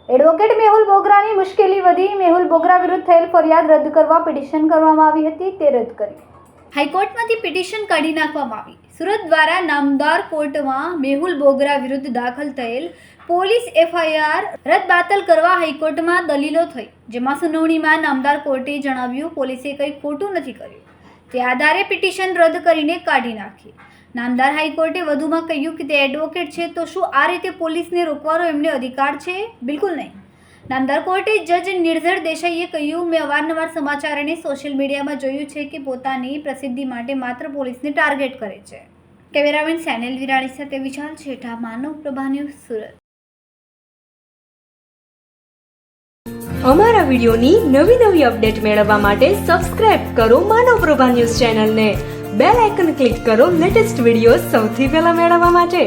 Advocate Mehul બોગરાની મુશ્કેલી વધી. મેહુલ બોગરા વિરુદ્ધ થયેલ ફરિયાદ રદ કરવા પિટિશન કરવામાં આવી હતી, તે રદ કરી. હાઈકોર્ટમાંથી પિટિશન કાઢી નાખવામાં આવી. સુરત દ્વારા નામદાર કોર્ટમાં મેહુલ બોગરા વિરુદ્ધ દાખલ થયેલ પોલીસ એફઆઈઆર રદબાતલ કરવા હાઈકોર્ટમાં દલીલો થઈ, જેમાં સુનાવણીમાં નામદાર કોર્ટે જણાવ્યું પોલીસે કંઈ ખોટું નથી કર્યું. તે આધારે પિટિશન રદ કરીને કાઢી નાખી. નામદાર હાઈકોર્ટે વધુમાં કહ્યું કે તે એડવોકેટ છે, તો શું આ રીતે પોલીસને રોકવાનો એમને અધિકાર છે? બિલકુલ નહીં. નામદાર કોર્ટે જજ નિર્ઝર દેસાઈએ કહ્યું, મેં અવારનવાર સમાચાર અને સોશિયલ મીડિયામાં જોયું છે કે પોતાની પ્રસિદ્ધિ માટે માત્ર પોલીસને ટાર્ગેટ કરે છે. કેમેરામેન સેનેલ વિરાણી સાથે વિશાલ છેઠા, માનવ પ્રભા ન્યૂઝ, સુરત. અમારા વિડીયોની નવી અપડેટ મેળવવા માટે સબસ્ક્રાઇબ કરો માનવ પ્રભા ન્યૂઝ ચેનલને. બેલ આઇકન ક્લિક કરો લેટેસ્ટ વિડીયો સૌથી પહેલા મેળવવા માટે.